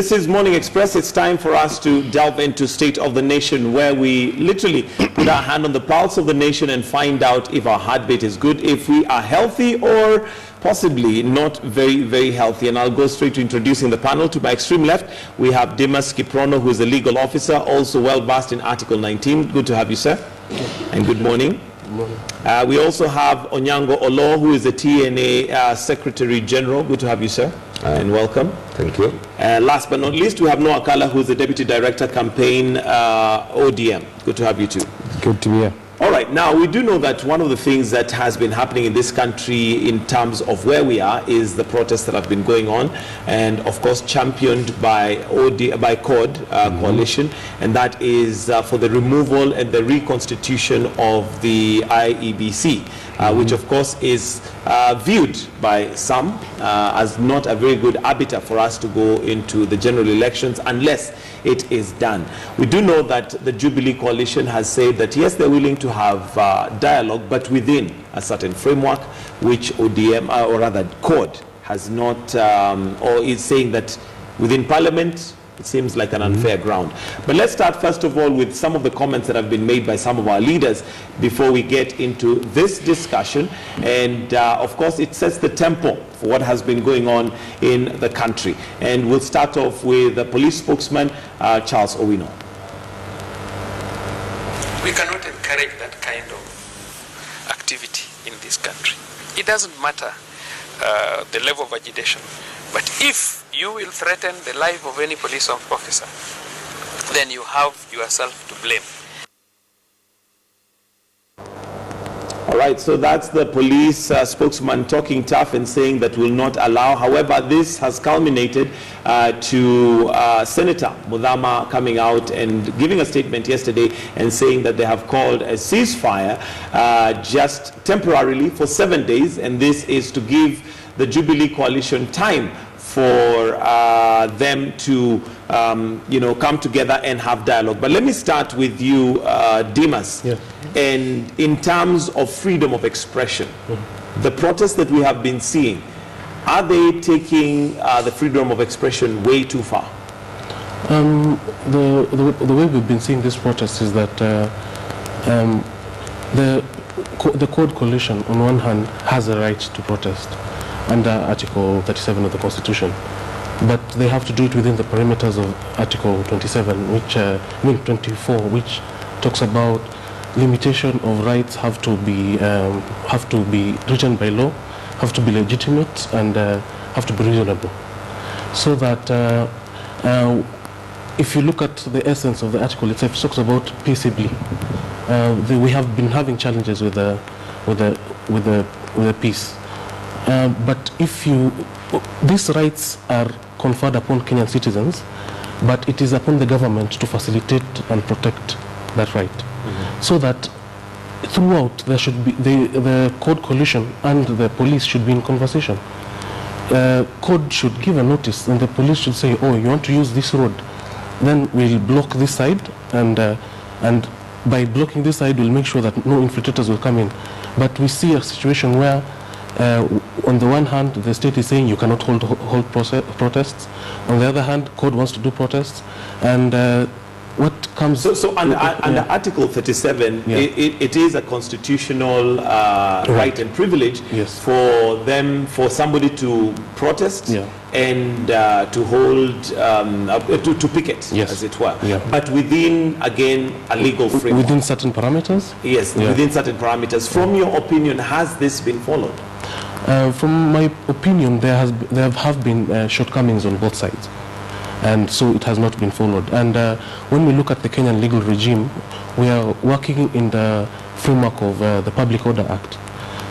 This is Morning Express. It's time for us to delve into State of the Nation, where we literally put our hand on the pulse of the nation and find out if our heartbeat is good, if we are healthy or possibly not very, very healthy. And I'll go straight to introducing the panel. To my extreme left, we have Dimas Kiprono, who is a legal officer, also well-versed in Article 19. Good to have you, sir. And good morning. Good morning. We also have Onyango Olo, who is the TNA Secretary General. Good to have you, sir. And welcome. Thank you. Last but not least, we have Noah Kala, who is the Deputy Director Campaign ODM. Good to have you too. Good to be here. All right, now we do know that one of the things that has been happening in this country in terms of where we are is the protests that have been going on, and of course championed by CORD coalition, and that is for the removal and the reconstitution of the IEBC, which of course is viewed by some as not a very good arbiter for us to go into the general elections unless it is done. We do know that the Jubilee coalition has said that yes, they're willing to have dialogue, but within a certain framework, which ODM, or rather CORD, has not, or is saying that within Parliament, it seems like an unfair ground. But let's start first of all with some of the comments that have been made by some of our leaders before we get into this discussion. And of course, it sets the tempo for what has been going on in the country. And we'll start off with the police spokesman, Charles Owino. We cannot encourage that kind of activity in this country. It doesn't matter the level of agitation, but if you will threaten the life of any police officer, then you have yourself to blame. All right, so that's the police spokesman talking tough and saying that will not allow. However, this has culminated to Senator Muthama coming out and giving a statement yesterday and saying that they have called a ceasefire just temporarily for 7 days, and this is to give the Jubilee coalition time for them to come together and have dialogue. But let me start with you, Dimas. Yeah. And in terms of freedom of expression, the protests that we have been seeing, are they taking the freedom of expression way too far? The way we've been seeing this protest is that the CORD coalition, on one hand, has a right to protest under Article 37 of the Constitution, but they have to do it within the perimeters of Article 27, which 24, which talks about limitation of rights have to be written by law, have to be legitimate, and have to be reasonable. So that if you look at the essence of the article itself, it talks about peaceably. We have been having challenges with the peace. But if these rights are conferred upon Kenyan citizens, but it is upon the government to facilitate and protect that right. So that throughout there should be the CORD coalition and the police should be in conversation. CORD should give a notice and the police should say, oh, you want to use this road, then we'll block this side, and by blocking this side we'll make sure that no infiltrators will come in. But we see a situation where on the one hand, the state is saying you cannot hold protests. On the other hand, CORD wants to do protests. And what comes... So under Article 37, it is a constitutional right and privilege for somebody to protest and to hold, to picket, as it were. But within, again, a legal framework. Within certain parameters? Yes, within certain parameters. From your opinion, has this been followed? From my opinion, there have been shortcomings on both sides, and so it has not been followed. And when we look at the Kenyan legal regime, we are working in the framework of the Public Order Act.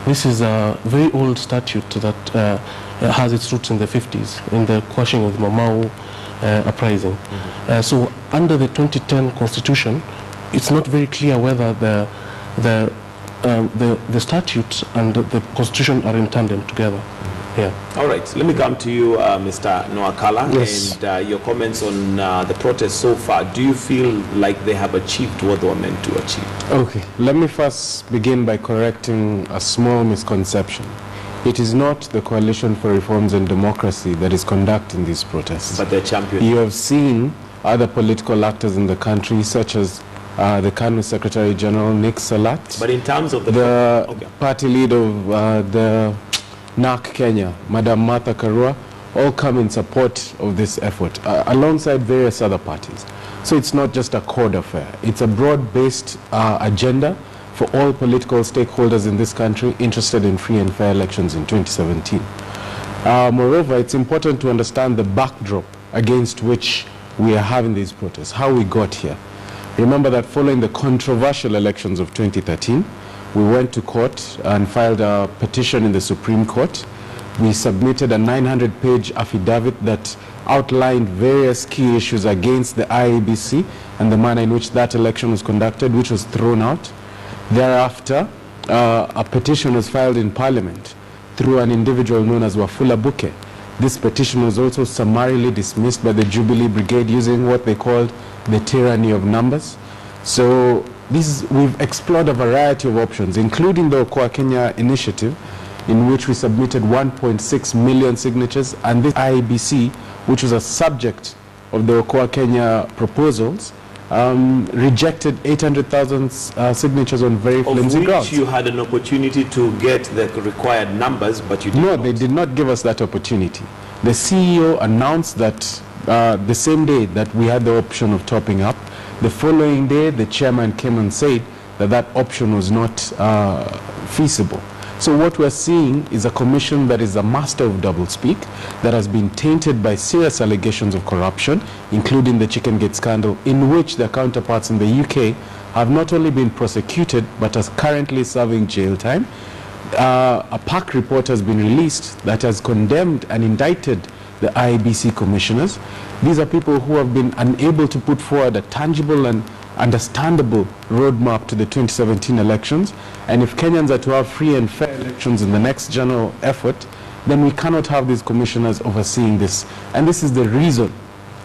This is a very old statute that has its roots in the 50s, in the quashing of the Mau uprising. So under the 2010 Constitution, it's not very clear whether the statute and the Constitution are in tandem together. All right, let me come to you, Mr. Noah Kala, yes. And your comments on the protests so far. Do you feel like they have achieved what they were meant to achieve? Okay, let me first begin by correcting a small misconception. It is not the Coalition for Reforms and Democracy that is conducting these protests. But they're champions. You have seen other political actors in the country, such as the KANU Secretary General Nick Salat, But in terms of the Okay. party leader of the NARC Kenya, Madam Martha Karua, all come in support of this effort, alongside various other parties. So it's not just a CORD affair. It's a broad-based agenda for all political stakeholders in this country interested in free and fair elections in 2017. Moreover, it's important to understand the backdrop against which we are having these protests, how we got here. Remember that following the controversial elections of 2013, we went to court and filed a petition in the Supreme Court. We submitted a 900-page affidavit that outlined various key issues against the IEBC and the manner in which that election was conducted, which was thrown out. Thereafter, a petition was filed in Parliament through an individual known as Wafula Buke. This petition was also summarily dismissed by the Jubilee Brigade using what they called the tyranny of numbers. So we've explored a variety of options, including the Okoa Kenya initiative, in which we submitted 1.6 million signatures, and this IEBC, which was a subject of the Okoa Kenya proposals, rejected 800,000 signatures on very flimsy Of which grounds. you had an opportunity to get the required numbers, but you did No, not. they did not give us that opportunity. The CEO announced that the same day that we had the option of topping up, the following day the chairman came and said that that option was not feasible. So what we're seeing is a commission that is a master of doublespeak, that has been tainted by serious allegations of corruption, including the Chicken Gate scandal, in which their counterparts in the UK have not only been prosecuted, but are currently serving jail time. A PAC report has been released that has condemned and indicted the IEBC commissioners. These are people who have been unable to put forward a tangible and understandable roadmap to the 2017 elections. And if Kenyans are to have free and fair elections in the next general effort, then we cannot have these commissioners overseeing this. And this is the reason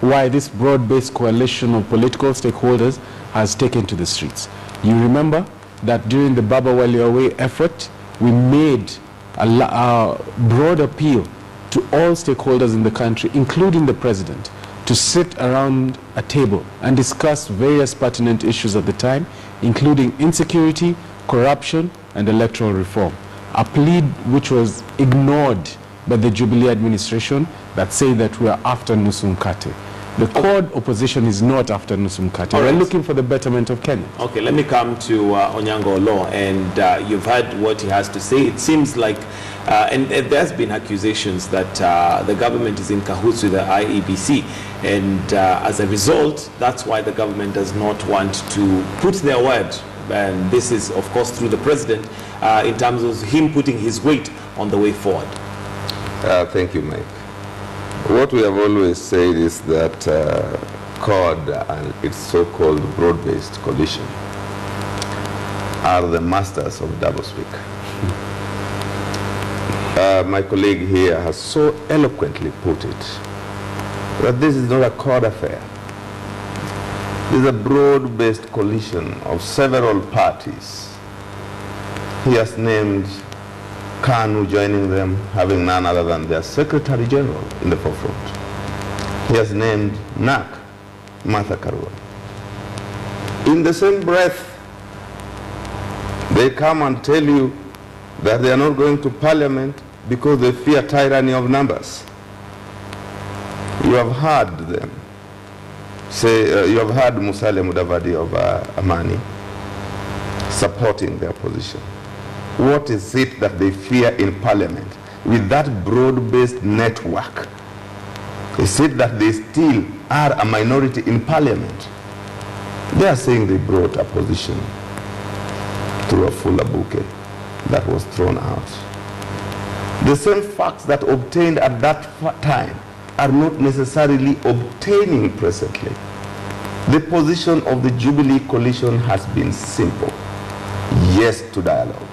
why this broad-based coalition of political stakeholders has taken to the streets. You remember that during the Baba Wali Away effort, we made a broad appeal to all stakeholders in the country, including the president, to sit around a table and discuss various pertinent issues at the time, including insecurity, corruption, and electoral reform. A plea which was ignored by the Jubilee administration that say that we are after Nusu Mkate. The CORD opposition is not after Nusu Mkate. All We're right. looking for the betterment of Kenya. Okay, let me come to Onyango Olo, and you've heard what he has to say. It seems like, and there's been accusations that the government is in cahoots with the IEBC, and as a result, that's why the government does not want to put their word, and this is, of course, through the president, in terms of him putting his weight on the way forward. Thank you, Mike. What we have always said is that CORD and its so-called broad-based coalition are the masters of doublespeak. My colleague here has so eloquently put it that this is not a CORD affair. This is a broad-based coalition of several parties. He has named KANU joining them, having none other than their Secretary General in the forefront. He has named NARC, Martha Karua. In the same breath, they come and tell you that they are not going to Parliament because they fear tyranny of numbers. You have heard them say, you have heard Musalia Mudavadi of Amani supporting their position. What is it that they fear in Parliament with that broad-based network? Is it that they still are a minority in Parliament? They are saying they brought a position through a full bouquet that was thrown out. The same facts that obtained at that time are not necessarily obtaining presently. The position of the Jubilee coalition has been simple. Yes to dialogue,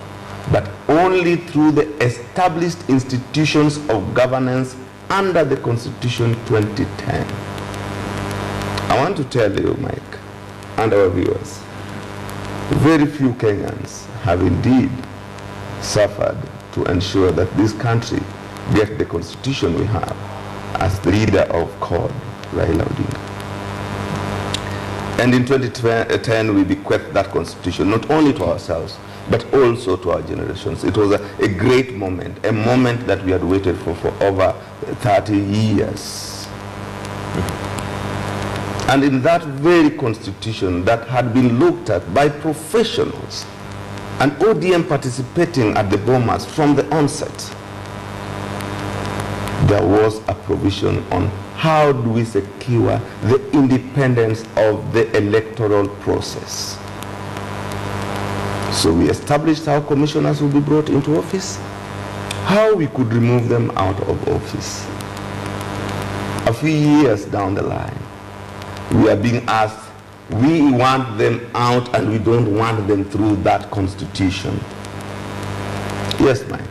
but only through the established institutions of governance under the Constitution 2010. I want to tell you, Mike, and our viewers, very few Kenyans have indeed suffered to ensure that this country gets the constitution we have as the leader of CORD, Raila Odinga. And in 2010, we bequeathed that constitution, not only to ourselves, but also to our generations. It was a great moment, a moment that we had waited for over 30 years. And in that very constitution that had been looked at by professionals, and ODM participating at the bomas from the onset, there was a provision on how do we secure the independence of the electoral process. So we established how commissioners will be brought into office, how we could remove them out of office. A few years down the line, we are being asked, we want them out and we don't want them through that constitution. Yes, Mike.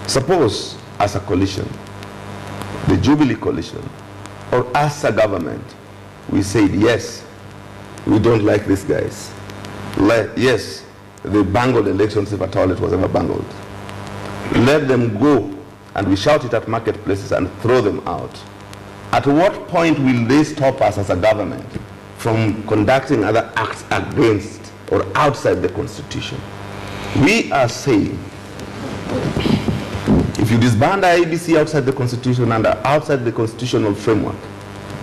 Suppose as a coalition, the Jubilee coalition, or as a government, we said, yes, we don't like these guys. Yes, they bungled elections if at all it was ever bungled. Let them go, and we shout it at marketplaces and throw them out. At what point will they stop us as a government from conducting other acts against or outside the constitution? We are saying, if you disband the IEBC outside the constitution and outside the constitutional framework,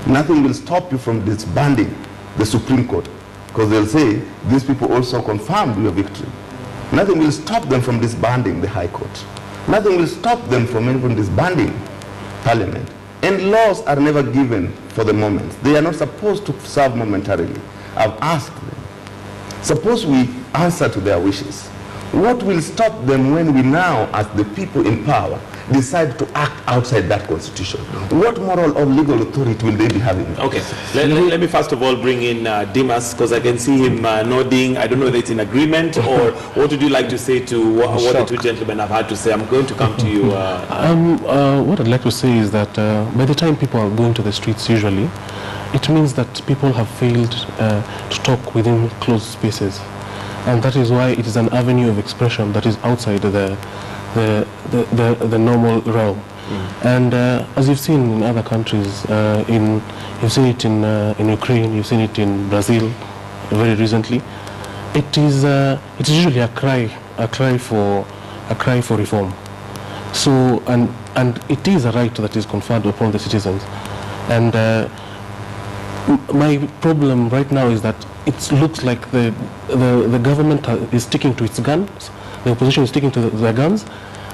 nothing will stop you from disbanding the Supreme Court, because they'll say these people also confirmed your victory. Nothing will stop them from disbanding the High Court. Nothing will stop them from even disbanding Parliament. And laws are never given for the moment. They are not supposed to serve momentarily. I've asked them, suppose we answer to their wishes. What will stop them when we now, as the people in power, decide to act outside that constitution? What moral or legal authority will they be having? Okay, let me first of all bring in Dimas, because I can see him nodding. I don't know whether it's in agreement or what would you like to say to what the two gentlemen have had to say? I'm going to come to you. What I'd like to say is that by the time people are going to the streets usually, it means that people have failed to talk within closed spaces. And that is why it is an avenue of expression that is outside the normal realm. And as you've seen in other countries, you've seen it in Ukraine, you've seen it in Brazil very recently. It is usually a cry for reform. So and it is a right that is conferred upon the citizens. And my problem right now is that it looks like the government is sticking to its guns, the opposition is sticking to their guns,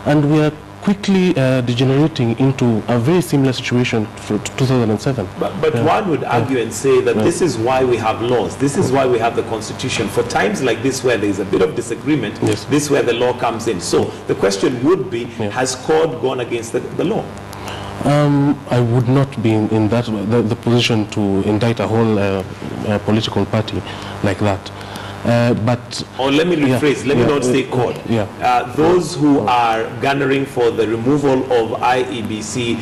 and we are quickly degenerating into a very similar situation for 2007. But one would argue and say that this is why we have laws, this is why we have the constitution. For times like this where there is a bit of disagreement, this is where the law comes in. So the question would be, has CORD gone against the law? I would not be in that the position to indict a whole political party like that. Or let me rephrase, let me not say CORD. Those who are garnering for the removal of IEBC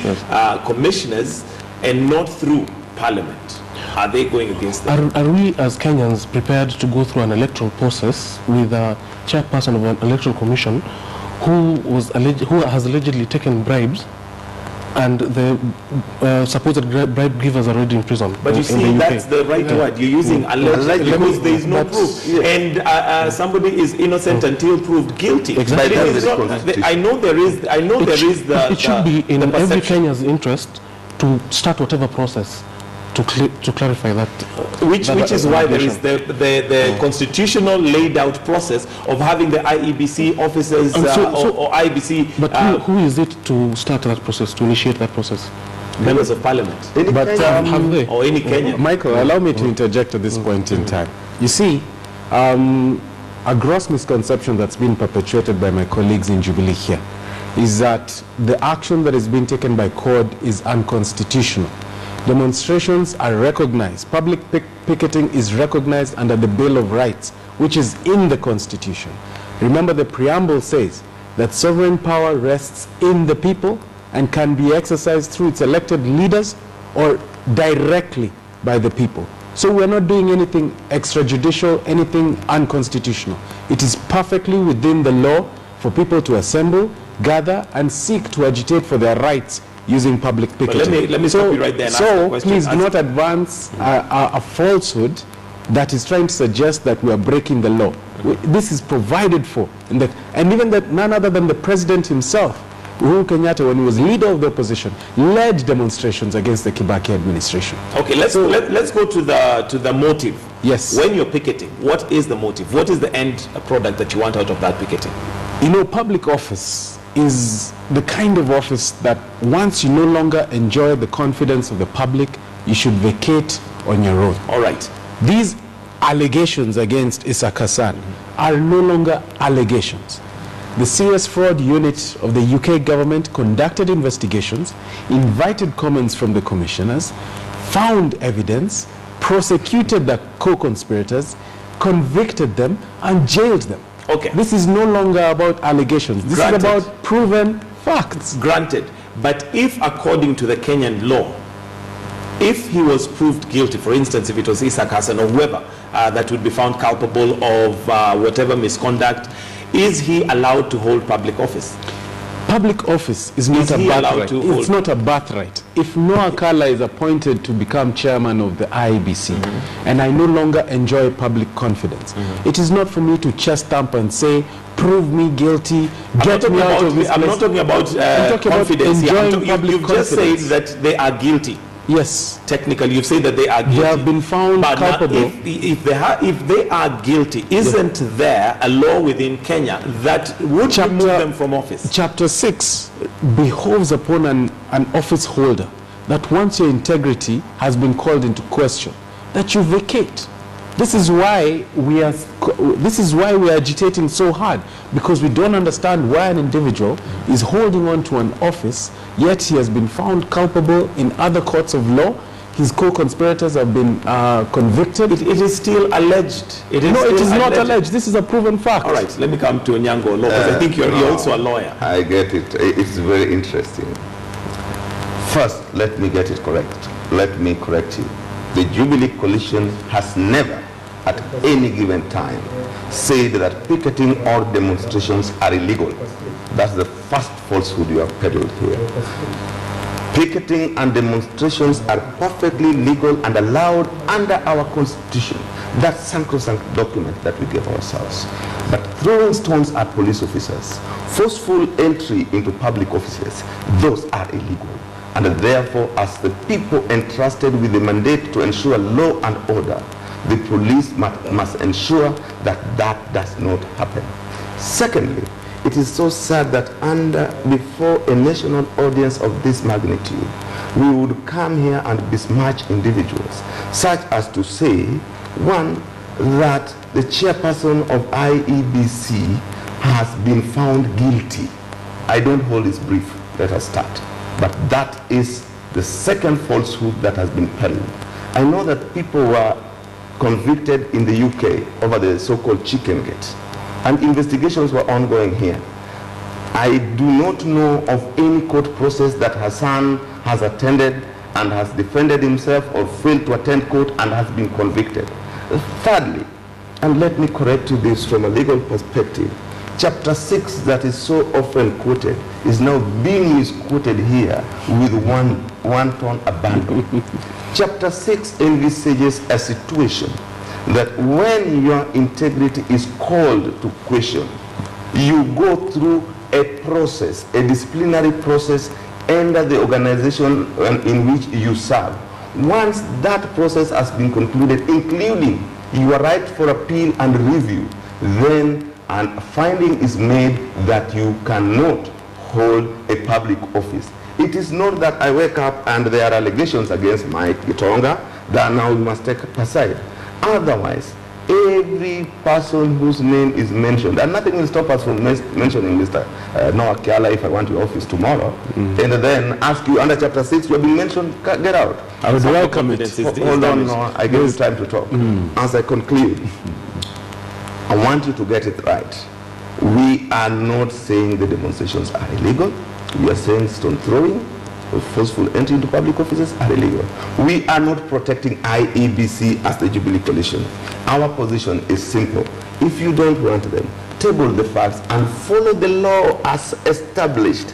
commissioners and not through Parliament, are they going against them? Are we as Kenyans prepared to go through an electoral process with a chairperson of an electoral commission who has allegedly taken bribes, and the supposed bribe givers are already in prison? But you see, that's the right word. You're using alleged because there is no proof. And somebody is innocent until proved guilty. Exactly. I know there is the... It should be in every Kenya's interest to start whatever process to clarify that. Which is why there is the constitutional laid out process of having the IEBC officers or IEBC... But who is it to start that process, to initiate that process? Members of Parliament. Have they? Or any Kenyan. Michael, allow me to interject at this point in time. You see, a gross misconception that's been perpetuated by my colleagues in Jubilee here is that the action that is being taken by CORD is unconstitutional. Demonstrations are recognized. Public picketing is recognized under the Bill of Rights, which is in the Constitution. Remember, the preamble says that sovereign power rests in the people and can be exercised through its elected leaders or directly by the people. So we're not doing anything extrajudicial, anything unconstitutional. It is perfectly within the law for people to assemble, gather, and seek to agitate for their rights using public picketing. let me stop you right there and ask the question. Please do not advance a falsehood that is trying to suggest that we are breaking the law. This is provided for, and even that none other than the president himself, Uhuru Kenyatta, when he was leader of the opposition, led demonstrations against the Kibaki administration. Okay, let's go to the motive. Yes. When you're picketing, what is the motive? What is the end product that you want out of that picketing? You know, public office is the kind of office that once you no longer enjoy the confidence of the public, you should vacate on your own. All right. These allegations against Isaac Hassan are no longer allegations. The Serious Fraud Unit of the UK government conducted investigations, invited comments from the commissioners, found evidence, prosecuted the co-conspirators, convicted them, and jailed them. Okay. This is no longer about allegations. This Granted. is about proven facts. Granted, but if according to the Kenyan law, if he was proved guilty, for instance, if it was Isaac Hassan or whoever that would be found culpable of whatever misconduct, is he allowed to hold public office? Public office is not a he allowed birthright. to hold? It's not a birthright. If Noah Kala is appointed to become chairman of the IEBC, and I no longer enjoy public confidence, it is not for me to chest thump and say, prove me guilty, get me out of this I'm place. not talking about I'm talking about confidence here. enjoying public You've just said confidence. that they are guilty. Yes. Technically, you've said that they are guilty. They have been found But now, culpable. if they are guilty, isn't there a law within Kenya that would remove them from office? Chapter 6 behoves upon an office holder that once your integrity has been called into question, that you vacate. This is why we are agitating so hard, because we don't understand why an individual is holding on to an office, yet he has been found culpable in other courts of law. His co-conspirators have been convicted. It is still alleged. It is not alleged. This is a proven fact. All right, let me come to Onyango Law, because I think you're also a lawyer. I get it. It's very interesting. First, let me get it correct. Let me correct you. The Jubilee Coalition has never, at any given time, said that picketing or demonstrations are illegal. That's the first falsehood you have peddled here. Picketing and demonstrations are perfectly legal and allowed under our constitution. That's sacrosanct document that we give ourselves. But throwing stones at police officers, forceful entry into public offices, those are illegal. And therefore, as the people entrusted with the mandate to ensure law and order, the police must ensure that that does not happen. Secondly, it is so sad that before a national audience of this magnitude, we would come here and besmirch individuals, such as to say, one, that the chairperson of IEBC has been found guilty. I don't hold his brief. Let us start. But that is the second falsehood that has been peddled. I know that people were convicted in the UK over the so-called Chicken Gate, and investigations were ongoing here. I do not know of any court process that Hassan has attended and has defended himself or failed to attend court and has been convicted. Thirdly, and let me correct you this from a legal perspective, Chapter 6 that is so often quoted is now being misquoted here with one-ton abandon. Chapter 6 envisages a situation that when your integrity is called to question, you go through a process, a disciplinary process under the organization in which you serve. Once that process has been concluded, including your right for appeal and review, then a finding is made that you cannot hold a public office. It is not that I wake up and there are allegations against Mike Gitonga that now we must take aside. Otherwise, every person whose name is mentioned, and nothing will stop us from mentioning Mr. Noah Kiala if I want your office tomorrow, and then ask you under Chapter 6, you have been mentioned, get out. I would welcome it. Hold on, no, I give you time to talk. As I conclude, I want you to get it right. We are not saying the demonstrations are illegal. We are saying stone throwing or forceful entry into public offices are illegal. We are not protecting IEBC as the Jubilee Coalition. Our position is simple. If you don't want them, table the facts, and follow the law as established.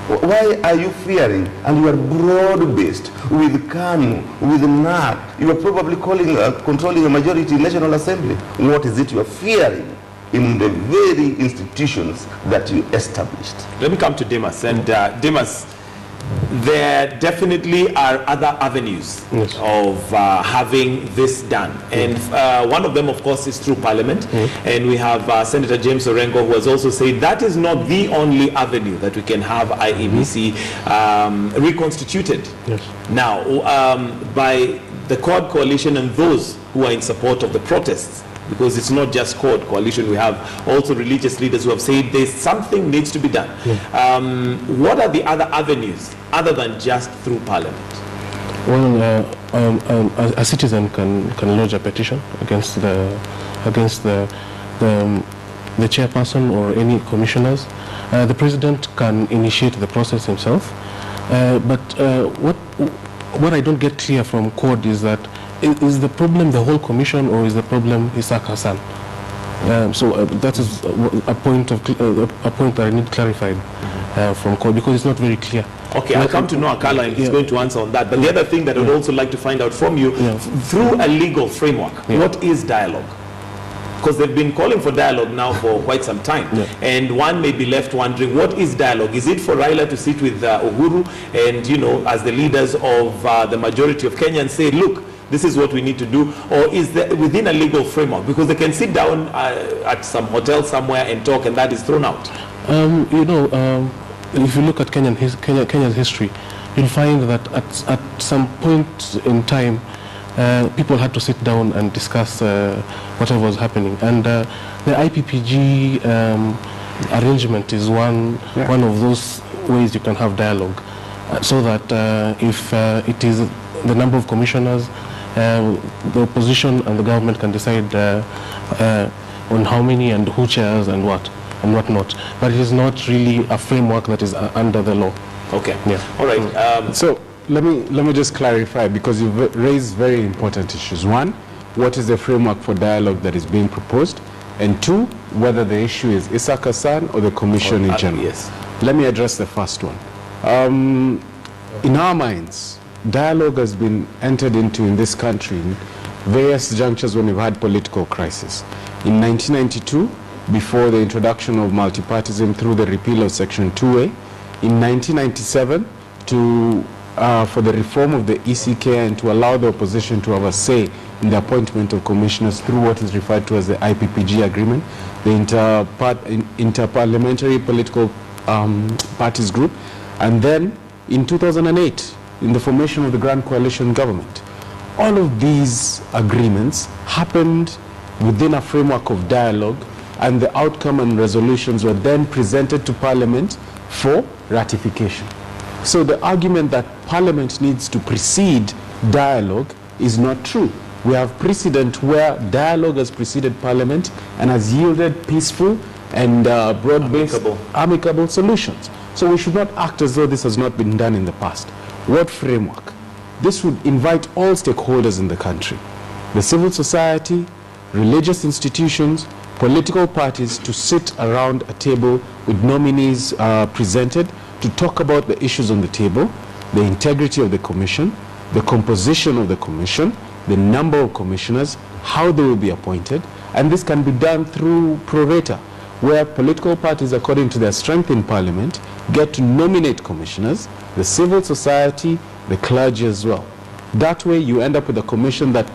Why are you fearing? And you are broad-based with KANU, with NARC. You are probably controlling a majority in National Assembly. What is it you are fearing in the very institutions that you established? Let me come to Demas. And Demas, there definitely are other avenues of having this done. And one of them, of course, is through Parliament. And we have Senator James Orengo, who has also said that is not the only avenue that we can have IEBC reconstituted. Now, by the CORD coalition and those who are in support of the protests, because it's not just CORD coalition, we have also religious leaders who have said there's something needs to be done. What are the other avenues other than just through Parliament? Well, a citizen can lodge a petition against the chairperson or any commissioners. The president can initiate the process himself. But what I don't get clear from CORD is that is the problem the whole commission, or is the problem Ishaq Hassan? So that is a point that I need clarified from CORD, because it's not very clear. Okay, I'll come to Noah Kala, and he's going to answer on that. But the other thing that I would also like to find out from you, through a legal framework, what is dialogue? Because they've been calling for dialogue now for quite some time. And one may be left wondering, what is dialogue? Is it for Raila to sit with Uhuru and, as the leaders of the majority of Kenya and say, look, this is what we need to do? Or is there within a legal framework? Because they can sit down at some hotel somewhere and talk, and that is thrown out. If you look at Kenya's history, you'll find that at some point in time, people had to sit down and discuss whatever was happening. And the IPPG arrangement is one of those ways you can have dialogue, so that if it is the number of commissioners, the opposition and the government can decide on how many and who chairs and what and what not. But it is not really a framework that is under the law. Okay. Yeah. All right. So let me just clarify, because you've raised very important issues. One, what is the framework for dialogue that is being proposed? And two, whether the issue is Ishaq Hassan or the commission in general. Yes. Let me address the first one. In our minds, dialogue has been entered into in this country in various junctures when we've had political crisis. In 1992, before the introduction of multipartism through the repeal of Section 2A. In 1997, for the reform of the ECK and to allow the opposition to have a say in the appointment of commissioners through what is referred to as the IPPG agreement, the Interparliamentary Political Parties Group, and then in 2008, in the formation of the Grand Coalition Government. All of these agreements happened within a framework of dialogue, and the outcome and resolutions were then presented to Parliament for ratification. So the argument that Parliament needs to precede dialogue is not true. We have precedent where dialogue has preceded Parliament and has yielded peaceful and broad-based amicable solutions. So we should not act as though this has not been done in the past. What framework? This would invite all stakeholders in the country, the civil society, religious institutions, political parties, to sit around a table with nominees presented to talk about the issues on the table, the integrity of the commission, the composition of the commission, the number of commissioners, how they will be appointed, and this can be done through pro rata, where political parties, according to their strength in Parliament, get to nominate commissioners, the civil society, the clergy as well. That way you end up with a commission that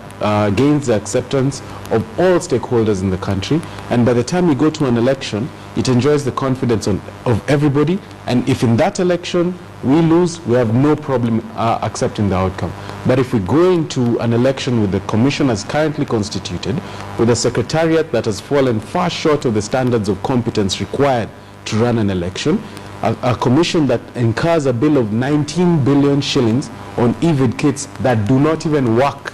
gains the acceptance of all stakeholders in the country, and by the time we go to an election, it enjoys the confidence of everybody, and if in that election we lose, we have no problem accepting the outcome. But if we go into an election with the commission as currently constituted, with a secretariat that has fallen far short of the standards of competence required to run an election, a commission that incurs a bill of 19 billion shillings on EVID kits that do not even work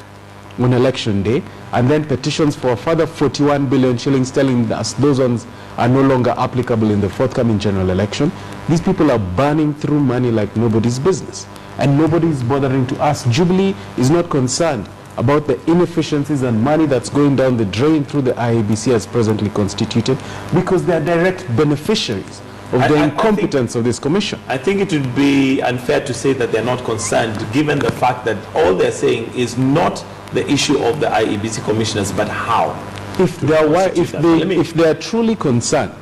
on election day, and then petitions for a further 41 billion shillings telling us those ones are no longer applicable in the forthcoming general election. These people are burning through money like nobody's business, and nobody is bothering to ask. Jubilee is not concerned about the inefficiencies and money that's going down the drain through the IEBC as presently constituted, because they are direct beneficiaries of the incompetence of this commission. I think it would be unfair to say that they're not concerned, given the fact that all they're saying is not the issue of the IEBC commissioners, but how. If they are truly concerned,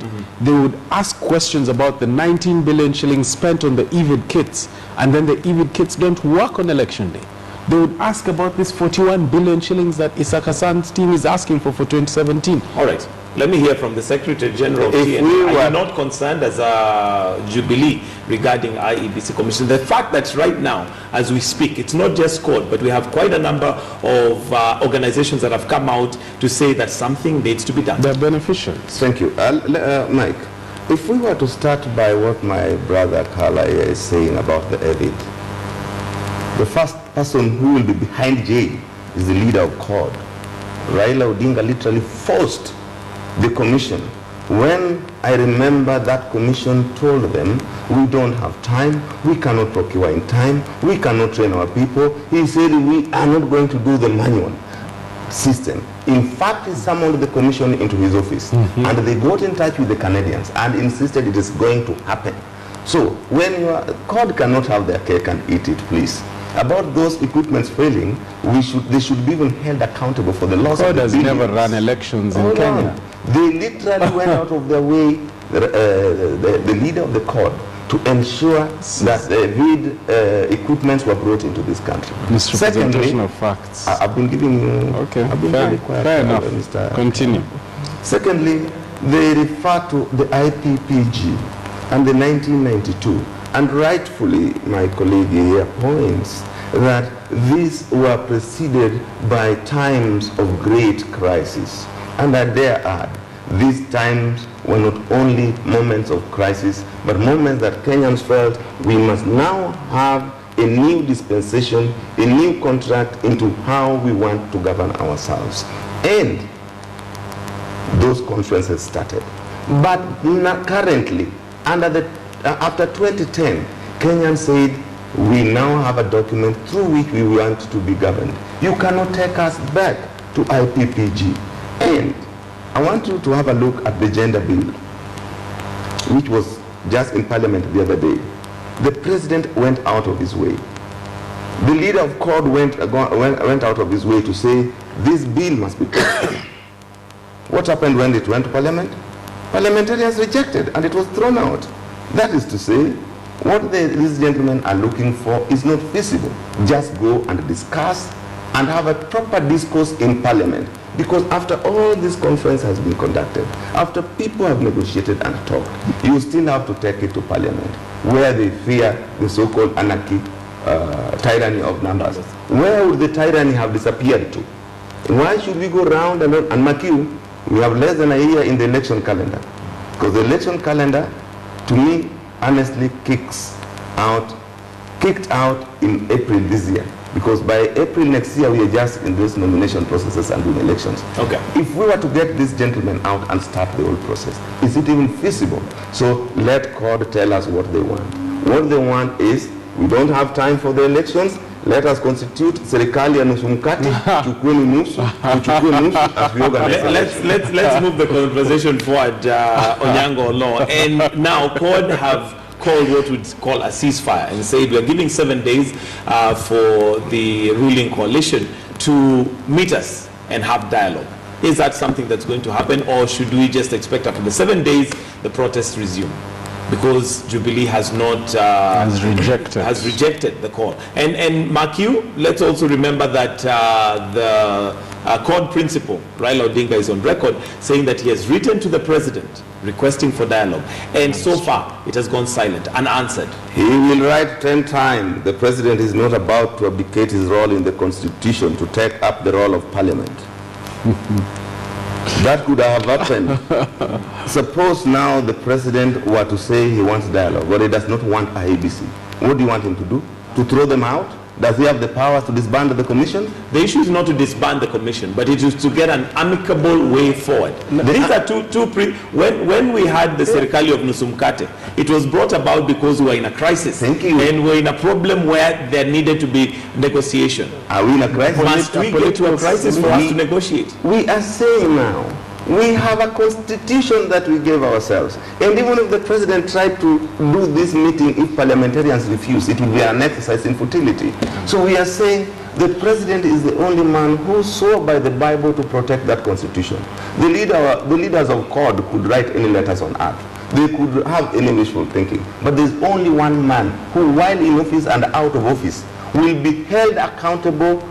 they would ask questions about the 19 billion shillings spent on the EVID kits, and then the EVID kits don't work on election day. They would ask about this 41 billion shillings that Issa Hassan's team is asking for 2017. All right. Let me hear from the Secretary General of TNA. Are you not concerned as a Jubilee regarding IEBC Commission? The fact that right now, as we speak, it's not just CORD, but we have quite a number of organizations that have come out to say that something needs to be done. They're beneficiaries. Thank you. Mike, if we were to start by what my brother Kala is saying about the EVID, the first person who will be behind jail is the leader of CORD. Raila Odinga literally forced the commission. When I remember that commission told them, we don't have time, we cannot procure in time, we cannot train our people, he said we are not going to do the manual system. In fact, he summoned the commission into his office, and they got in touch with the Canadians and insisted it is going to happen. So when you are, CORD cannot have their cake and eat it, please. About those equipments failing, they should be even held accountable for the loss of the CORD has never run elections in Kenya. They literally went out of their way, the leader of the CORD, to ensure that the EVID equipments were brought into this country. Misrepresentation of facts. I've been giving you... Okay, I've been very quiet. Fair enough. Mr. Continue. Secondly, they refer to the IPPG and the 1992. And rightfully, my colleague here points that these were preceded by times of great crisis. And I dare add, these times were not only moments of crisis, but moments that Kenyans felt we must now have a new dispensation, a new contract into how we want to govern ourselves. And those conferences started. But currently, after 2010, Kenyans said, we now have a document through which we want to be governed. You cannot take us back to IPPG. And I want you to have a look at the gender bill, which was just in Parliament the other day. The president went out of his way. The leader of CORD went out of his way to say, this bill must be passed. What happened when it went to Parliament? Parliamentarians rejected, and it was thrown out. That is to say, what these gentlemen are looking for is not feasible. Just go and discuss and have a proper discourse in Parliament. Because after all this conference has been conducted, after people have negotiated and talked, you still have to take it to Parliament, where they fear the so-called anarchy, tyranny of numbers. Where would the tyranny have disappeared to? Why should we go round and mark you? We have less than a year in the election calendar. Because the election calendar, to me, honestly kicked out in April this year. Because by April next year, we are just in those nomination processes and doing elections. Okay. If we were to get these gentlemen out and start the whole process, is it even feasible? So let CORD tell us what they want. What they want is, we don't have time for the elections, let us constitute serikali ya nusu mkate, chukweni nusu, tuchukue nusu, as we organize. Let's move the conversation forward, Onyango Law. And now CORD have called what we'd call a ceasefire and said we're giving 7 days for the ruling coalition to meet us and have dialogue. Is that something that's going to happen, or should we just expect after the 7 days the protests resume? Because Jubilee has not has rejected the call. And Mark you, let's also remember that the CORD principal, Raila Odinga, is on record saying that he has written to the president requesting for dialogue. And so far, it has gone silent, unanswered. He will write 10 times. The president is not about to abdicate his role in the constitution to take up the role of parliament. That could have happened. Suppose now the president were to say he wants dialogue, but he does not want IEBC. What do you want him to do? To throw them out? Does he have the powers to disband the commission? The issue is not to disband the commission, but it is to get an amicable way forward. These are when we had the Serikali of Nusumkate, it was brought about because we were in a crisis. Thank you. And we're in a problem where there needed to be negotiation. Are we in a crisis? Must we get to a crisis for us to negotiate? We are saying now, we have a constitution that we gave ourselves. And even if the president tried to do this meeting, if parliamentarians refuse, it will be an exercise in futility. So we are saying the president is the only man who swore by the Bible to protect that constitution. The leaders of CORD could write any letters on earth. They could have any wishful thinking. But there's only one man who, while in office and out of office, will be held accountable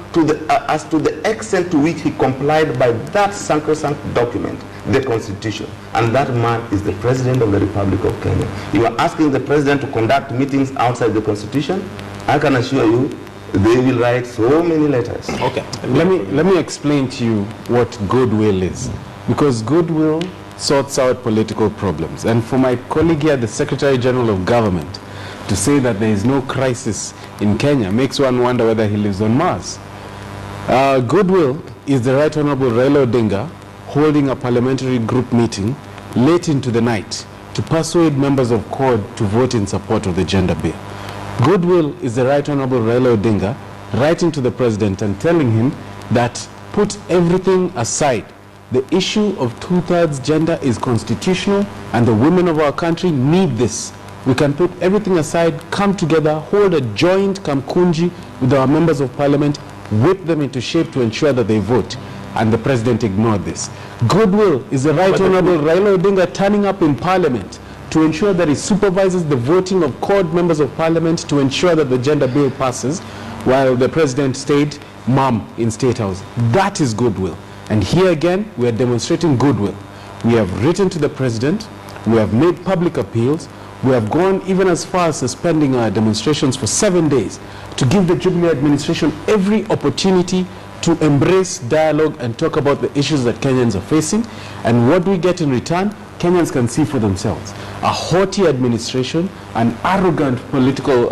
as to the extent to which he complied by that sacrosanct document, the Constitution. And that man is the President of the Republic of Kenya. You are asking the President to conduct meetings outside the Constitution? I can assure you, they will write so many letters. Okay. Let me explain to you what goodwill is. Because goodwill sorts out political problems. And for my colleague here, the Secretary General of Government, to say that there is no crisis in Kenya makes one wonder whether he lives on Mars. Goodwill is the Right Honorable Raila Odinga holding a parliamentary group meeting late into the night to persuade members of CORD to vote in support of the gender bill. Goodwill is the Right Honorable Raila Odinga writing to the president and telling him that put everything aside. The issue of 2/3 gender is constitutional and the women of our country need this. We can put everything aside, come together, hold a joint kamkunji with our members of parliament, whip them into shape to ensure that they vote. And the president ignored this. Goodwill is the Right Honorable Raila Odinga turning up in parliament to ensure that he supervises the voting of CORD members of parliament to ensure that the gender bill passes, while the president stayed mum in State House. That is goodwill. And here again, we are demonstrating goodwill. We have written to the president, we have made public appeals, we have gone even as far as suspending our demonstrations for 7 days to give the Jubilee administration every opportunity to embrace dialogue and talk about the issues that Kenyans are facing. And what we get in return, Kenyans can see for themselves. A haughty administration, an arrogant political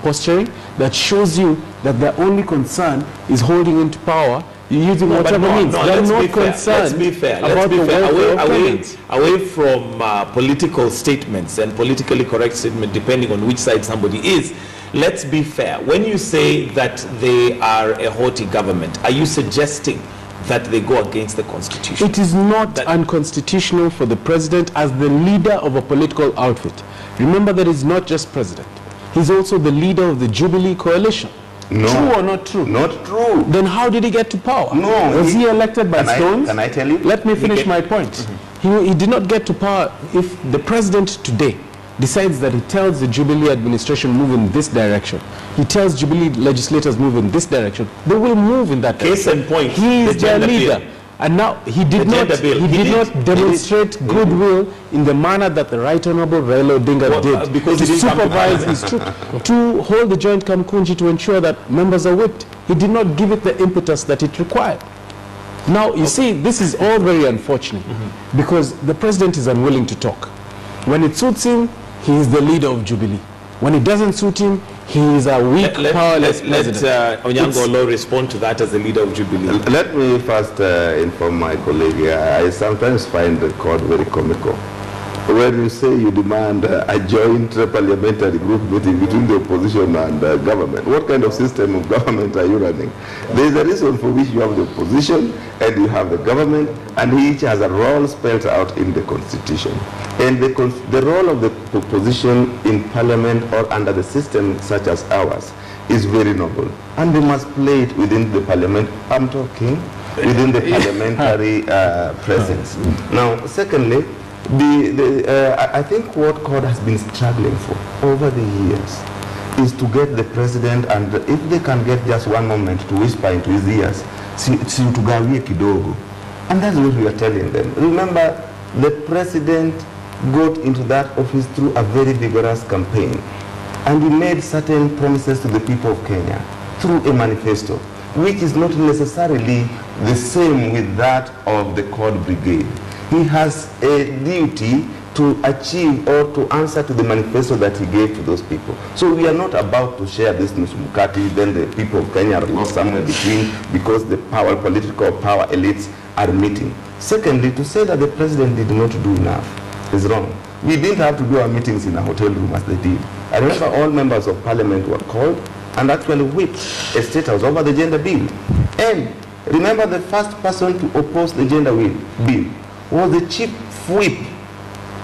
posturing that shows you that their only concern is holding into power using whatever means. They're not concerned. Let's be fair. About the welfare of Kenyans. Away from political statements and politically correct statements, depending on which side somebody is, let's be fair. When you say that they are a haughty government, are you suggesting that they go against the Constitution? It is not unconstitutional for the president as the leader of a political outfit. Remember that he's not just president. He's also the leader of the Jubilee coalition. No. True or not true? Not true. Then how did he get to power? No. Was he elected by stones? Can I tell you? Let me finish my point. He did not get to power. If the president today decides that he tells the Jubilee administration move in this direction, he tells Jubilee legislators move in this direction, they will move in that direction. Case in point, he is their leader. And now he did not demonstrate goodwill in the manner that the Right Honorable Raila Odinga did. Because to he didn't supervise his troops, to hold the joint kamkunji to ensure that members are whipped. He did not give it the impetus that it required. Now, you see, this is all very unfortunate because the president is unwilling to talk. When it suits him, he is the leader of Jubilee. When it doesn't suit him, he is a weak, powerless president. Let Onyango Olo respond to that as the leader of Jubilee. Let me first inform my colleague here. I sometimes find the CORD very comical. When you say you demand a joint parliamentary group meeting between the opposition and government, what kind of system of government are you running? There is a reason for which you have the opposition and you have the government, and each has a role spelled out in the constitution. And the role of the opposition in parliament or under the system such as ours is very noble, and they must play it within the parliament. I'm talking within the parliamentary presence. Now, secondly, I think what CORD has been struggling for over the years is to get the president, and if they can get just one moment to whisper into his ears, tugawie kidogo. And that's what we are telling them. Remember, the president got into that office through a very vigorous campaign, and he made certain promises to the people of Kenya through a manifesto, which is not necessarily the same with that of the CORD brigade. He has a duty to achieve or to answer to the manifesto that he gave to those people. So we are not about to share this Mukati, then the people of Kenya are lost somewhere between because the political power elites are meeting. Secondly, to say that the president did not do enough is wrong. We didn't have to do our meetings in a hotel room as they did. I remember all members of parliament were called and actually whipped a state house over the gender bill. And remember, the first person to oppose the gender bill was the chief whip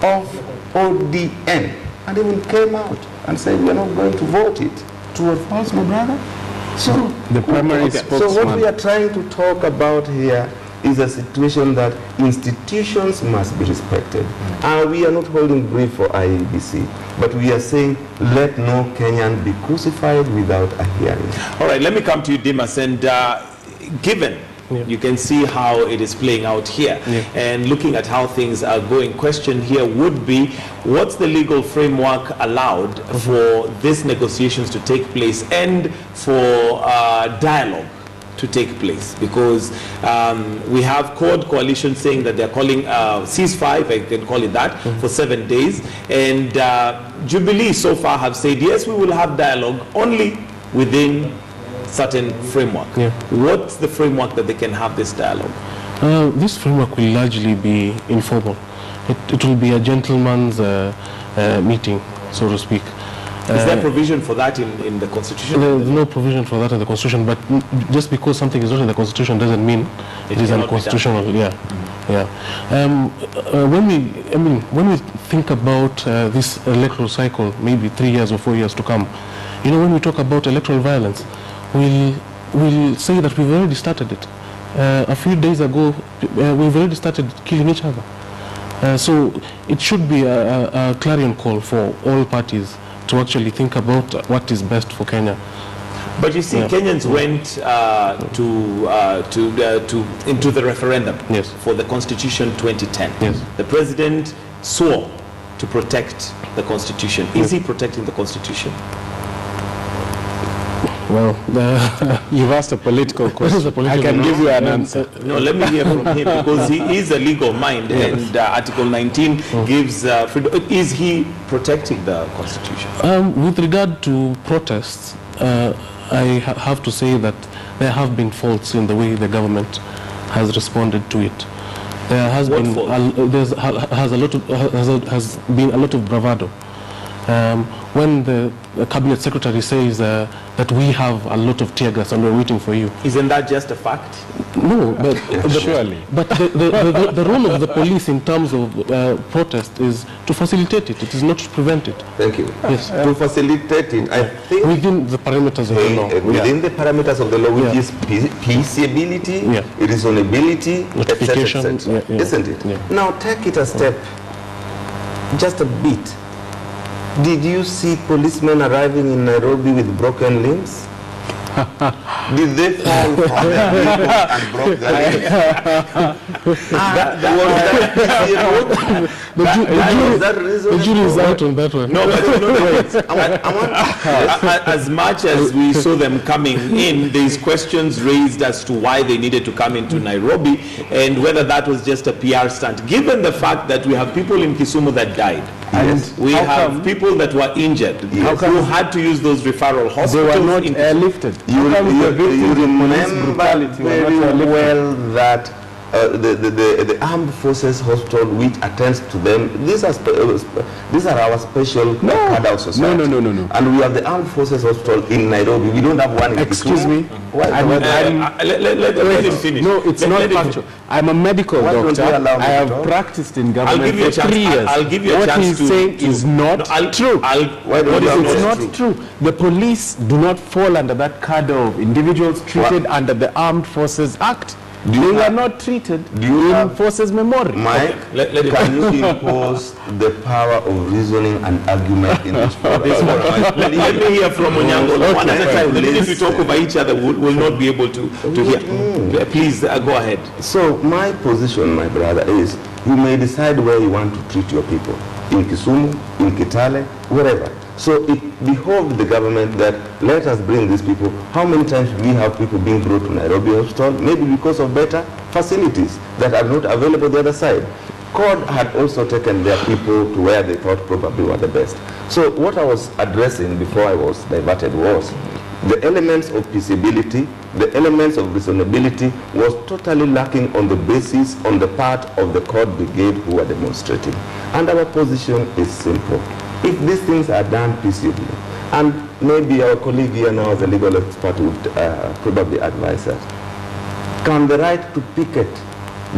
of ODM, and even came out and said we are not going to vote it. True or false, my brother? So The primary spokesman. so what we are trying to talk about here is a situation that institutions must be respected. And we are not holding brief for IEBC, but we are saying let no Kenyan be crucified without a hearing. All right, let me come to you, Dimas, and given you can see how it is playing out here, and looking at how things are going, question here would be, what's the legal framework allowed for these negotiations to take place and for dialogue to take place? Because we have CORD coalition saying that they're calling ceasefire, if I can call it that, for 7 days, and Jubilee so far have said yes, we will have dialogue only within certain framework. What's the framework that they can have this dialogue? This framework will largely be informal. It will be a gentleman's meeting, so to speak. Is there provision for that in the Constitution? There's no provision for that in the Constitution, but just because something is not in the Constitution doesn't mean it is unconstitutional. When we think about this electoral cycle, maybe 3 years or 4 years to come, when we talk about electoral violence, we'll say that we've already started it. A few days ago, we've already started killing each other. So it should be a clarion call for all parties to actually think about what is best for Kenya. But you see, Kenyans went into the referendum for the Constitution 2010. The president swore to protect the Constitution. Is he protecting the Constitution? Well, You've asked a political question. I can give you an answer. No, let me hear from him, because he is a legal mind, and Article 19 gives freedom. Is he protecting the Constitution? with regard to protests, I have to say that there have been faults in the way the government has responded to it. There has What been fault? has been a lot of bravado. When the cabinet secretary says that we have a lot of tear gas and we're waiting for you. Isn't that just a fact? No, but Surely. But the role of the police in terms of protest is to facilitate it. It is not to prevent it. Thank you. Yes. To facilitate it, I think Within the parameters of the law. within the parameters of the law, which is peaceability, reasonability, Notification, etc. yeah. Isn't it? Yeah. Now take it a step, just a bit. Did you see policemen arriving in Nairobi with broken limbs? Did they fall from their vehicles and broke their legs? The jury is out on that one. No, but as much as we saw them coming in, there's questions raised as to why they needed to come into Nairobi and whether that was just a PR stunt. Given the fact that we have people in Kisumu that died, Yes. we have people that were injured, who had to use those referral They hospitals. were not in airlifted. You remember brutality were very not well that the armed forces hospital which attends to them, these are our special cadre society. No. And we have the armed forces hospital in Nairobi. We don't have one in Excuse Kisumu. me. let him finish. No, it's not factual. I'm a medical Why don't doctor. you allow me I to have talk? practiced in I'll government give you a for chance. 3 years. I'll give you a what chance he's to- saying to- is not true. Why don't you allow It's me not to- true. The police do not fall under that cadre of individuals treated under the Armed Forces Act. Do you They were have- not treated do you in have- Forces Memorial. Mike, Let him can you impose the power of reasoning and argument in this forum? Let me hear from Onyango. One at a time. Then if we Listen. talk over each other, we'll not be able to hear. Please go ahead. So my position, my brother, is you may decide where you want to treat your people. In Kisumu, in Kitale, wherever. So it behoved the government that let us bring these people. How many times do we have people being brought to Nairobi Hospital? Maybe because of better facilities that are not available the other side. CORD had also taken their people to where they thought probably were the best. So what I was addressing before I was diverted was the elements of peaceability, the elements of reasonability was totally lacking on the basis, on the part of the CORD brigade who were demonstrating. And our position is simple. If these things are done peaceably, and maybe our colleague here now as a legal expert would probably advise us, can the right to picket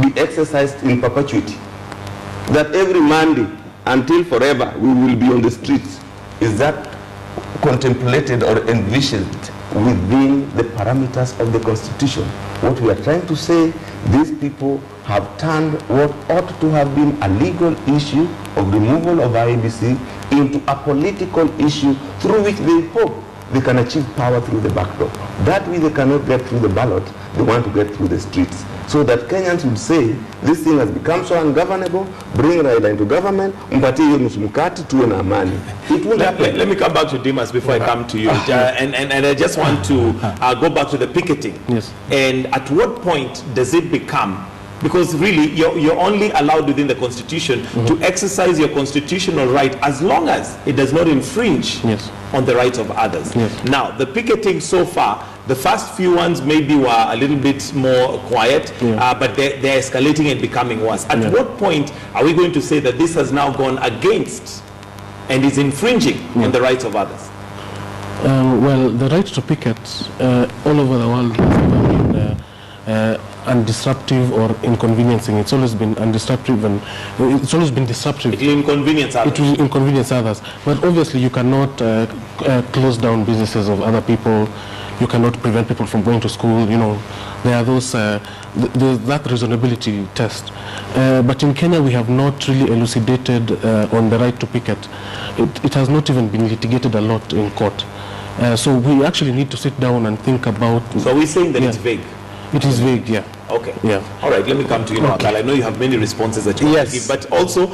be exercised in perpetuity? That every Monday until forever we will be on the streets. Is that contemplated or envisioned within the parameters of the Constitution? What we are trying to say, these people have turned what ought to have been a legal issue of removal of IEBC into a political issue through which they hope they can achieve power through the back door. That way they cannot get through the ballot, they want to get through the streets. So that Kenyans would say, this thing has become so ungovernable, bring Raila into government, mpatie hiyo nusu mkate, tuwe na amani. It will happen. Let me come back to Dimas before I come to you. And I just want to go back to the picketing. Yes. And at what point does it become, because really you're only allowed within the Constitution to exercise your constitutional right as long as it does not infringe Yes. on the rights of others. Yes. Now, the picketing so far, the first few ones maybe were a little bit more quiet, but they're escalating and becoming worse. At what point are we going to say that this has now gone against and is infringing on the rights of others? Well, the right to picket all over the world has never been undisruptive or inconveniencing. It's always been undisruptive, and it's always been disruptive. It will inconvenience others. It will inconvenience others. But obviously you cannot close down businesses of other people. You cannot prevent people from going to school. You know, there are those, that reasonability test. But in Kenya we have not really elucidated on the right to picket. It has not even been litigated a lot in court. So we actually need to sit down and think about... So we're saying that it's vague? It is vague, yeah. Okay. Yeah. All right, let me come to you now, Akal. I know you have many responses that you want to give, but also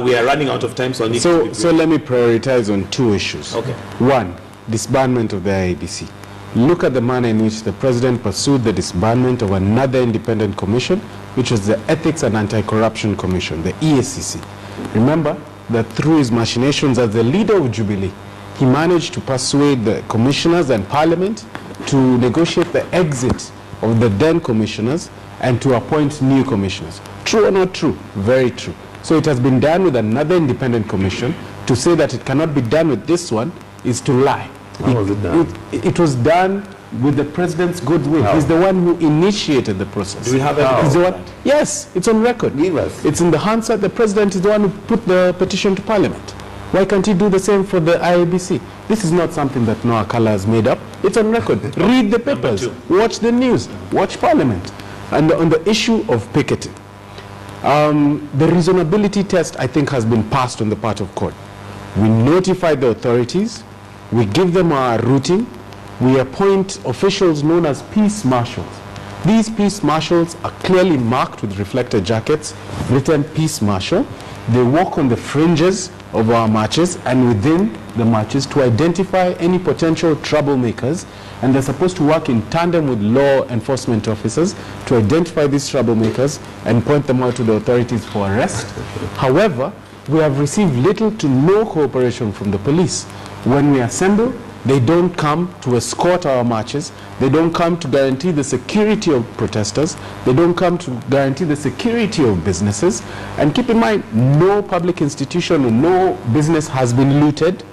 we are running out of time, so I need to... So let me prioritize on two issues. Okay. One, disbandment of the IEBC. Look at the manner in which the president pursued the disbandment of another independent commission, which was the Ethics and Anti-Corruption Commission, the EACC. Remember that through his machinations as the leader of Jubilee, he managed to persuade the commissioners and parliament to negotiate the exit of the then commissioners and to appoint new commissioners. True or not true? Very true. So it has been done with another independent commission. To say that it cannot be done with this one is to lie. How was it done? It was done with the president's goodwill. How? He's the one who initiated the process. Do we have evidence He's the of one, that? yes, it's on record. Give us. It's in the Hansard. The president is the one who put the petition to parliament. Why can't he do the same for the IEBC? This is not something that Noah Kala has made up. It's on record. Read the papers, watch the news, watch parliament. And on the issue of picketing, the reasonability test, I think, has been passed on the part of court. We notify the authorities, we give them our routing, we appoint officials known as peace marshals. These peace marshals are clearly marked with reflector jackets, written peace marshal. They walk on the fringes of our marches and within the marches to identify any potential troublemakers, and they're supposed to work in tandem with law enforcement officers to identify these troublemakers and point them out to the authorities for arrest. However, we have received little to no cooperation from the police. When we assemble, they don't come to escort our marches. They don't come to guarantee the security of protesters. They don't come to guarantee the security of businesses. And keep in mind, no public institution or no business has been looted.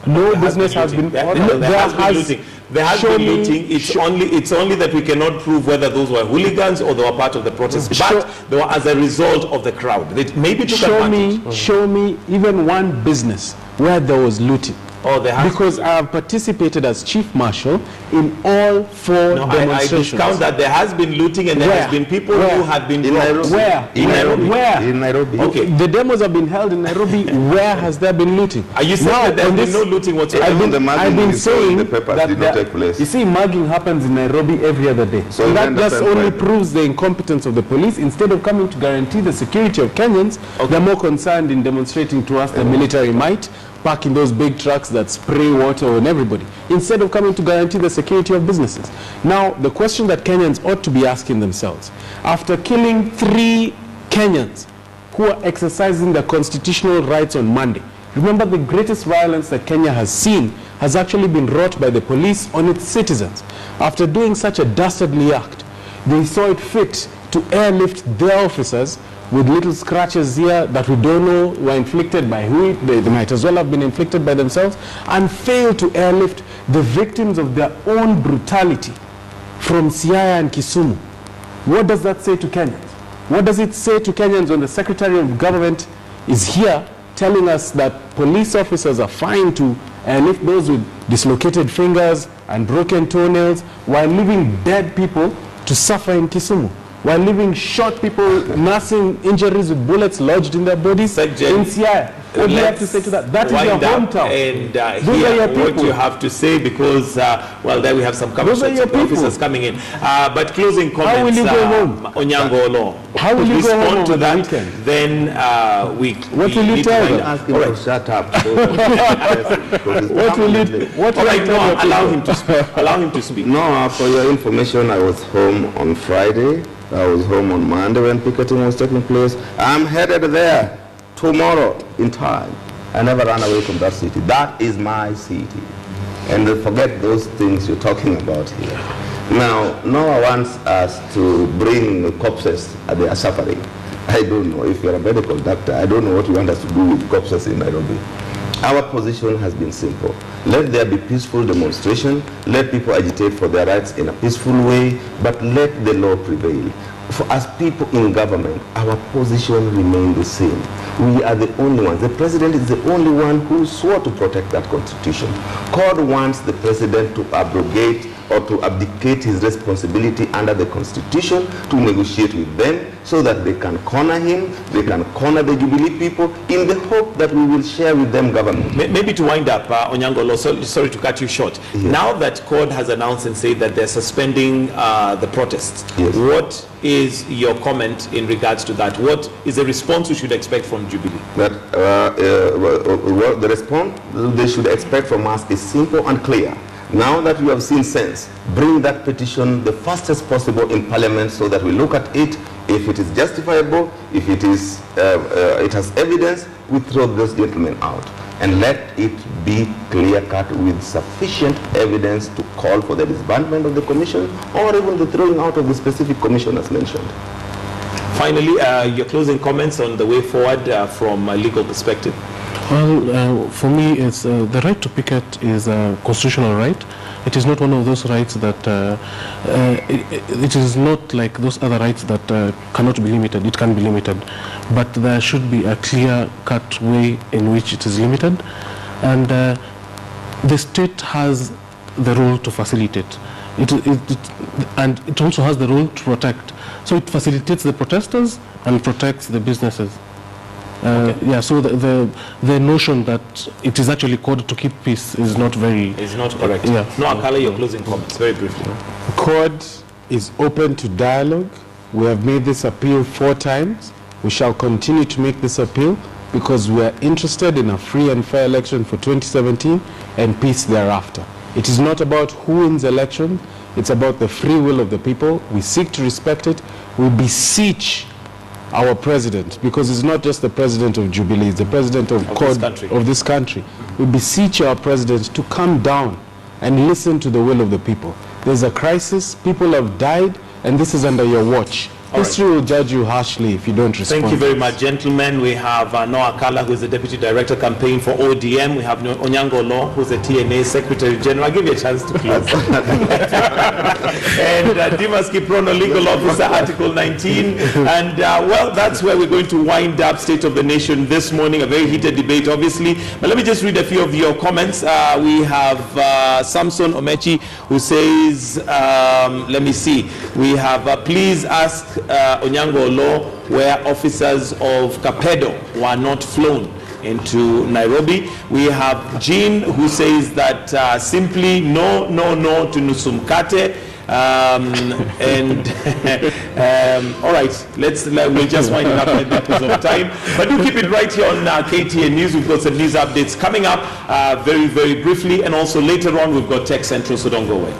No business has been... There has been looting. There has been looting. It's only that we cannot prove whether those were hooligans or they were part of the protest. But they were as a result of the crowd. They maybe took advantage. Show me even one business where there was looting. Oh, there has because I have participated as chief marshal in all four demonstrations. I discount that there has been looting and there has been people who have been In Nairobi. Where? In Nairobi. Where? In Nairobi. Okay. The demos have been held in Nairobi. Where has there been looting? Are you saying that there has been no looting whatsoever? I've been saying the papers that did not take place. You see, mugging happens in Nairobi every other day. So and that just only right. proves the incompetence of the police. Instead of coming to guarantee the security of Kenyans, they're more concerned in demonstrating to us the military might, parking those big trucks that spray water on everybody, instead of coming to guarantee the security of businesses. Now, the question that Kenyans ought to be asking themselves, after killing 3 Kenyans who are exercising their constitutional rights on Monday. Remember, the greatest violence that Kenya has seen has actually been wrought by the police on its citizens. After doing such a dastardly act, they saw it fit to airlift their officers with little scratches here that we don't know were inflicted by who. They might as well have been inflicted by themselves, and failed to airlift the victims of their own brutality from Siaya and Kisumu. What does that say to Kenyans? What does it say to Kenyans when the Secretary of Government is here telling us that police officers are fine to airlift those with dislocated fingers and broken toenails while leaving dead people to suffer in Kisumu? While leaving shot people nursing injuries with bullets lodged in their bodies in Siaya. What do you have to say to that? That is your hometown. And those are hear your what people. you have to say, because, well, there we have some Those are your people. officers coming in. But closing comments, How will you go home? Onyango Olo. How will you go home respond to over the that? weekend? Then What will you need to tell find them? out. Ask him All to right. shut up. What will you All right, tell no, your allow people? him to speak. Allow him to speak. No, for your information, I was home on Friday. I was home on Monday when picketing was taking place. I'm headed there tomorrow in time. I never ran away from that city. That is my city. And forget those things you're talking about here. Now, no one wants us to bring corpses that they are suffering. I don't know. If you're a medical doctor, I don't know what you want us to do with corpses in Nairobi. Our position has been simple. Let there be peaceful demonstration. Let people agitate for their rights in a peaceful way, but let the law prevail. For us people in government, our position remains the same. We are the only ones. The president is the only one who swore to protect that constitution. God wants the president to abrogate or to abdicate his responsibility under the constitution, to negotiate with them so that they can corner him, they can corner the Jubilee people, in the hope that we will share with them government. Maybe to wind up, Onyango Olo, sorry to cut you short. Yes. Now that CORD has announced and said that they're suspending the protests, Yes. what is your comment in regards to that? What is the response we should expect from Jubilee? That the response they should expect from us is simple and clear. Now that you have seen sense, bring that petition the fastest possible in Parliament so that we look at it. If it is justifiable, if it is, it has evidence, we throw those gentlemen out. And let it be clear-cut with sufficient evidence to call for the disbandment of the commission or even the throwing out of the specific commission as mentioned. Finally, your closing comments on the way forward from a legal perspective. Well, for me, it's the right to picket is a constitutional right. It is not one of those rights that it is not like those other rights that cannot be limited. It can be limited, but there should be a clear-cut way in which it is limited, and the state has the role to facilitate. And it also has the role to protect. So it facilitates the protesters and protects the businesses. Yeah, so the notion that it is actually called to keep peace is not very... Is not correct. Yeah. No, Akala, your closing comments, very briefly. CORD is open to dialogue. We have made this appeal 4 times. We shall continue to make this appeal because we are interested in a free and fair election for 2017 and peace thereafter. It is not about who wins election. It's about the free will of the people. We seek to respect it. We beseech our president, because it's not just the president of Jubilee, it's the president of this country. We beseech our president to come down and listen to the will of the people. There's a crisis, people have died, and this is under your watch. History will judge you harshly if you don't respond. Thank you very much, gentlemen. We have Noah Akala, who is the Deputy Director Campaign for ODM. We have Onyango Olo, who is the TNA Secretary General. I'll give you a chance to close. And Dimas Kiprono, Legal Officer, Article 19. And, well, that's where we're going to wind up State of the Nation this morning. A very heated debate, obviously. But let me just read a few of your comments. We have Samson Omechi, who says, let me see. We have, please ask Onyango Olo where officers of Kapedo were not flown into Nairobi. We have Jean, who says that simply no to Nusumkate. All right, we'll just wind it up because of time. But do keep it right here on KTN News. We've got some news updates coming up very, very briefly. And also later on, we've got Tech Central, so don't go away.